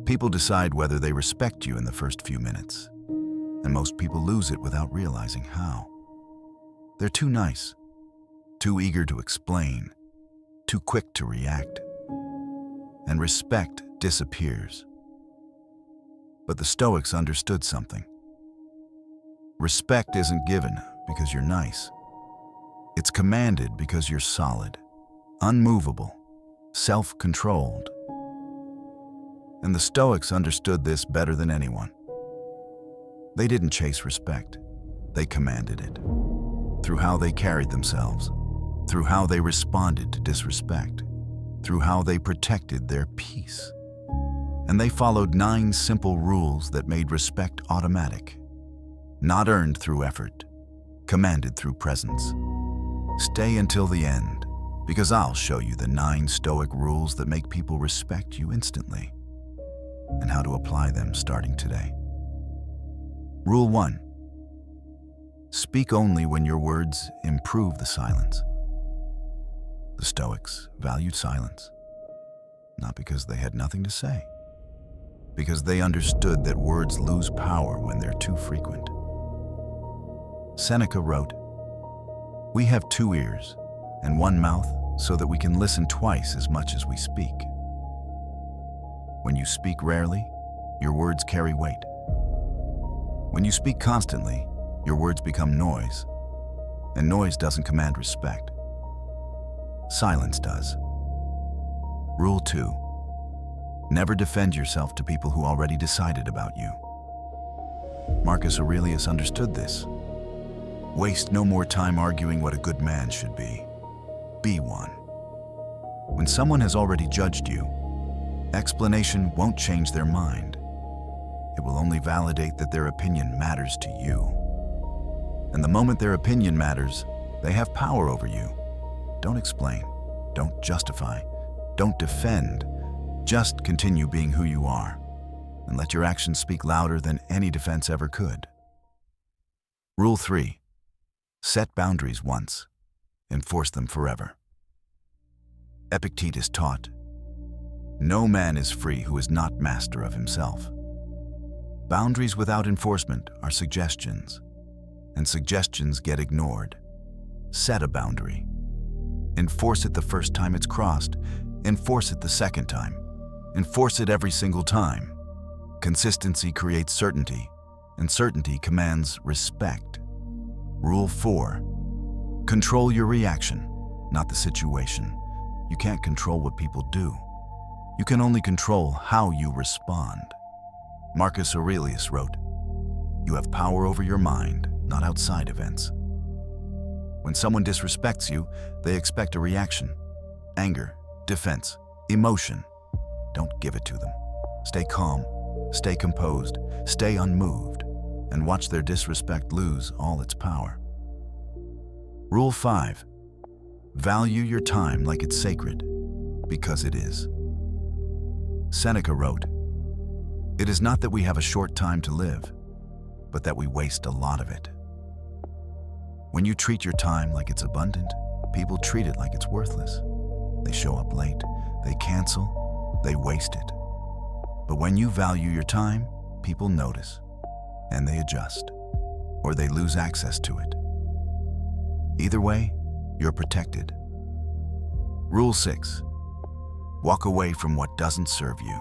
People decide whether they respect you in the first few minutes, and most people lose it without realizing how. They're too nice, too eager to explain, too quick to react, and respect disappears. But the Stoics understood something. Respect isn't given because you're nice. It's commanded because you're solid, unmovable, self-controlled. And the Stoics understood this better than anyone. They didn't chase respect, they commanded it. Through how they carried themselves, through how they responded to disrespect, through how they protected their peace. And they followed 9 simple rules that made respect automatic, not earned through effort, commanded through presence. Stay until the end, because I'll show you the 9 Stoic rules that make people respect you instantly, and how to apply them starting today. Rule 1. Speak only when your words improve the silence. The Stoics valued silence, not because they had nothing to say, because they understood that words lose power when they're too frequent. Seneca wrote, "We have 2 ears and 1 mouth so that we can listen twice as much as we speak." When you speak rarely, your words carry weight. When you speak constantly, your words become noise, and noise doesn't command respect. Silence does. Rule 2. Never defend yourself to people who already decided about you. Marcus Aurelius understood this. Waste no more time arguing what a good man should be. Be one. When someone has already judged you, explanation won't change their mind. It will only validate that their opinion matters to you. And the moment their opinion matters, they have power over you. Don't explain, don't justify, don't defend. Just continue being who you are, and let your actions speak louder than any defense ever could. Rule 3. Set boundaries once, enforce them forever. Epictetus taught, "No man is free who is not master of himself." Boundaries without enforcement are suggestions, and suggestions get ignored. Set a boundary. Enforce it the first time it's crossed. Enforce it the second time. Enforce it every single time. Consistency creates certainty, and certainty commands respect. Rule 4. Control your reaction, not the situation. You can't control what people do. You can only control how you respond. Marcus Aurelius wrote, "You have power over your mind, not outside events." When someone disrespects you, they expect a reaction. Anger, defense, emotion. Don't give it to them. Stay calm, stay composed, stay unmoved, and watch their disrespect lose all its power. Rule 5. Value your time like it's sacred, because it is. Seneca wrote, "It is not that we have a short time to live, but that we waste a lot of it." When you treat your time like it's abundant, people treat it like it's worthless. They show up late, they cancel, they waste it. But when you value your time, people notice, and they adjust, or they lose access to it. Either way, you're protected. Rule 6. Walk away from what doesn't serve you.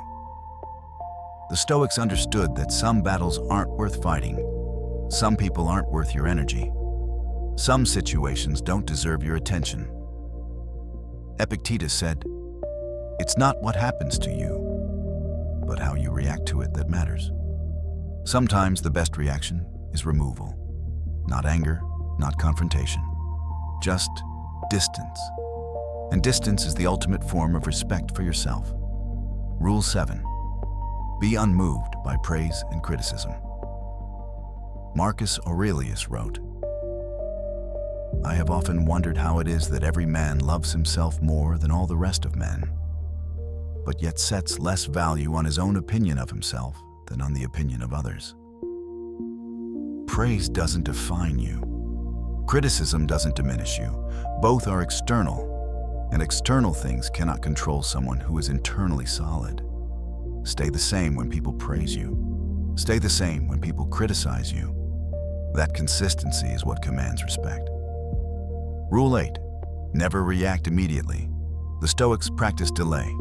The Stoics understood that some battles aren't worth fighting. Some people aren't worth your energy. Some situations don't deserve your attention. Epictetus said, "It's not what happens to you, but how you react to it that matters." Sometimes the best reaction is removal. Not anger, not confrontation. Just distance. And distance is the ultimate form of respect for yourself. Rule 7. Be unmoved by praise and criticism. Marcus Aurelius wrote, "I have often wondered how it is that every man loves himself more than all the rest of men, but yet sets less value on his own opinion of himself than on the opinion of others." Praise doesn't define you. Criticism doesn't diminish you. Both are external, and external things cannot control someone who is internally solid. Stay the same when people praise you. Stay the same when people criticize you. That consistency is what commands respect. Rule 8. Never react immediately. The Stoics practice delay.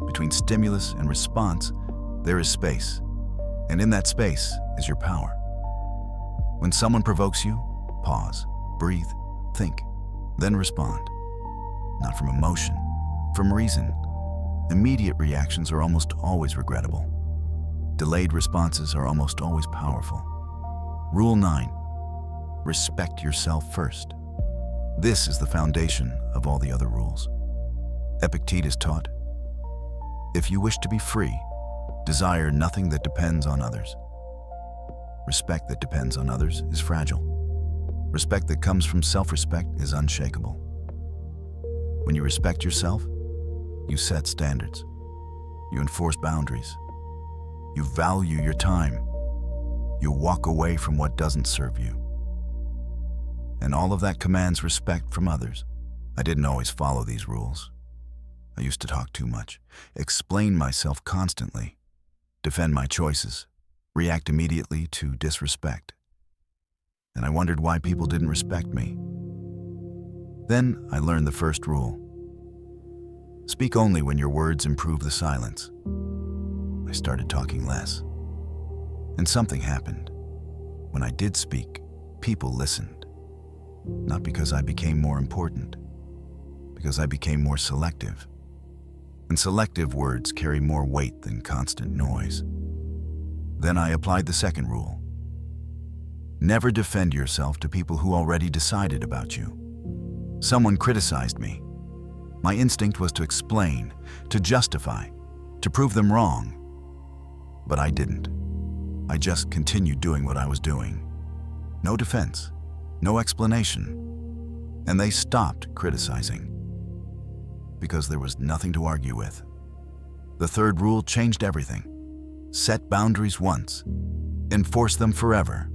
Between stimulus and response, there is space. And in that space is your power. When someone provokes you, pause, breathe, think, then respond. Not from emotion, from reason. Immediate reactions are almost always regrettable. Delayed responses are almost always powerful. Rule 9. Respect yourself first. This is the foundation of all the other rules. Epictetus taught, if you wish to be free, desire nothing that depends on others. Respect that depends on others is fragile. Respect that comes from self-respect is unshakable. When you respect yourself, you set standards. You enforce boundaries. You value your time. You walk away from what doesn't serve you. And all of that commands respect from others. I didn't always follow these rules. I used to talk too much, explain myself constantly, defend my choices, react immediately to disrespect. And I wondered why people didn't respect me. Then I learned the first rule. Speak only when your words improve the silence. I started talking less. And something happened. When I did speak, people listened. Not because I became more important, because I became more selective. And selective words carry more weight than constant noise. Then I applied the second rule. Never defend yourself to people who already decided about you. Someone criticized me. My instinct was to explain, to justify, to prove them wrong. But I didn't. I just continued doing what I was doing. No defense, no explanation. And they stopped criticizing because there was nothing to argue with. The third rule changed everything. Set boundaries once, enforce them forever.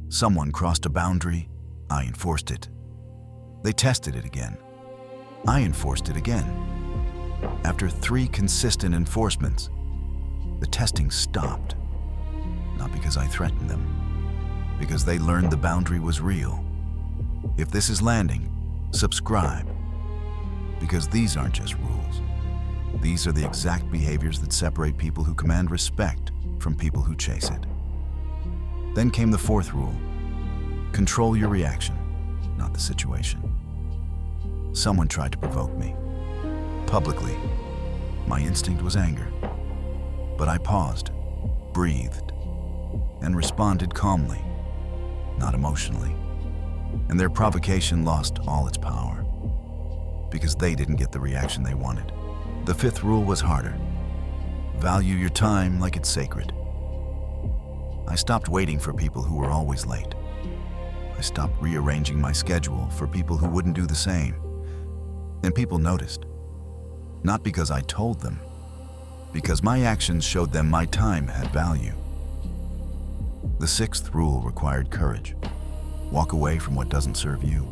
Someone crossed a boundary, I enforced it. They tested it again. I enforced it again. After 3 consistent enforcements, the testing stopped. Not because I threatened them, because they learned the boundary was real. If this is landing, subscribe. Because these aren't just rules. These are the exact behaviors that separate people who command respect from people who chase it. Then came the fourth rule. Control your reaction, not the situation. Someone tried to provoke me. Publicly, my instinct was anger. But I paused, breathed, and responded calmly, not emotionally. And their provocation lost all its power, because they didn't get the reaction they wanted. The fifth rule was harder. Value your time like it's sacred. I stopped waiting for people who were always late. I stopped rearranging my schedule for people who wouldn't do the same. And people noticed. Not because I told them, because my actions showed them my time had value. The sixth rule required courage. Walk away from what doesn't serve you.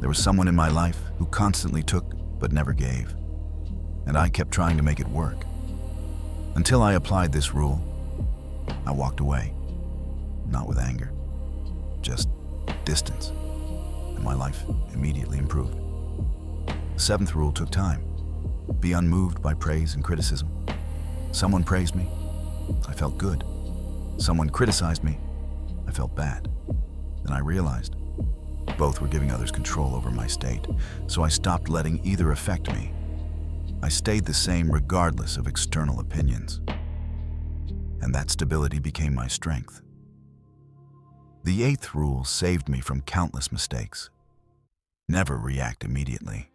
There was someone in my life who constantly took but never gave. And I kept trying to make it work. Until I applied this rule, I walked away. Not with anger, just distance. And my life immediately improved. The seventh rule took time. Be unmoved by praise and criticism. Someone praised me, I felt good. Someone criticized me, I felt bad. Then I realized both were giving others control over my state, so I stopped letting either affect me. I stayed the same regardless of external opinions. And that stability became my strength. The eighth rule saved me from countless mistakes. Never react immediately.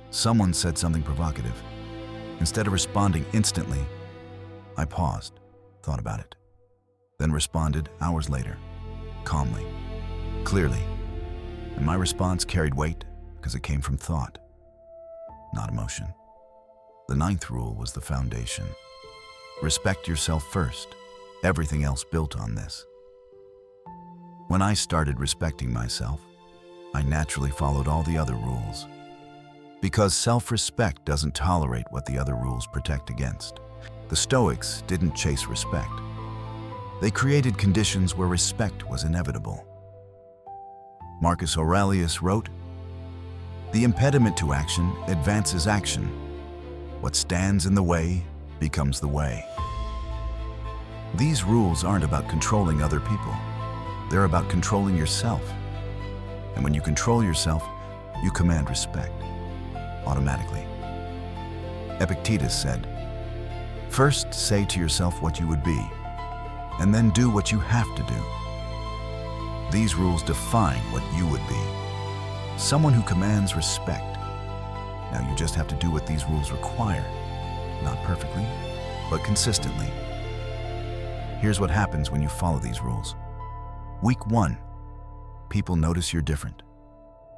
Someone said something provocative. Instead of responding instantly, I paused, thought about it, then responded hours later, calmly, clearly. And my response carried weight because it came from thought, not emotion. The ninth rule was the foundation. Respect yourself first. Everything else built on this. When I started respecting myself, I naturally followed all the other rules. Because self-respect doesn't tolerate what the other rules protect against. The Stoics didn't chase respect. They created conditions where respect was inevitable. Marcus Aurelius wrote, "The impediment to action advances action. What stands in the way becomes the way." These rules aren't about controlling other people. They're about controlling yourself. And when you control yourself, you command respect, automatically. Epictetus said, "First say to yourself what you would be, and then do what you have to do." These rules define what you would be. Someone who commands respect. Now you just have to do what these rules require. Not perfectly, but consistently. Here's what happens when you follow these rules. Week 1, people notice you're different.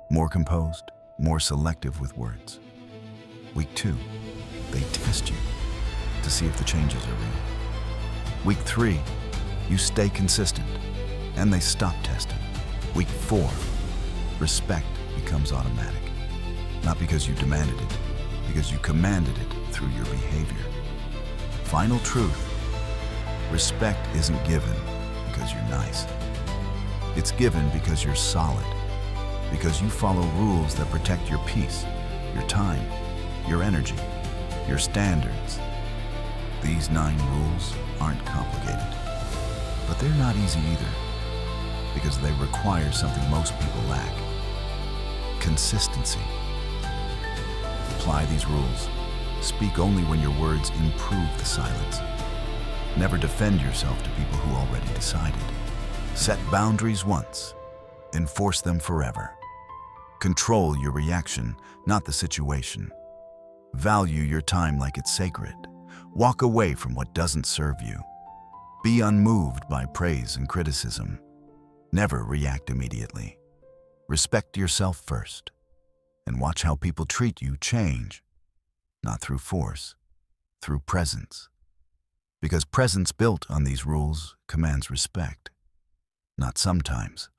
More composed, more selective with words. Week 2, they test you to see if the changes are real. Week 3, you stay consistent, and they stop testing. Week 4, respect becomes automatic. Not because you demanded it, because you commanded it through your behavior. Final truth, respect isn't given because you're nice. It's given because you're solid, because you follow rules that protect your peace, your time, your energy, your standards. These 9 rules aren't complicated, but they're not easy either, because they require something most people lack: consistency. Apply these rules. Speak only when your words improve the silence. Never defend yourself to people who already decided. Set boundaries once, enforce them forever. Control your reaction, not the situation. Value your time like it's sacred. Walk away from what doesn't serve you. Be unmoved by praise and criticism. Never react immediately. Respect yourself first, and watch how people treat you change, not through force, through presence. Because presence built on these rules commands respect. Not sometimes,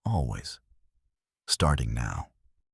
always. Starting now.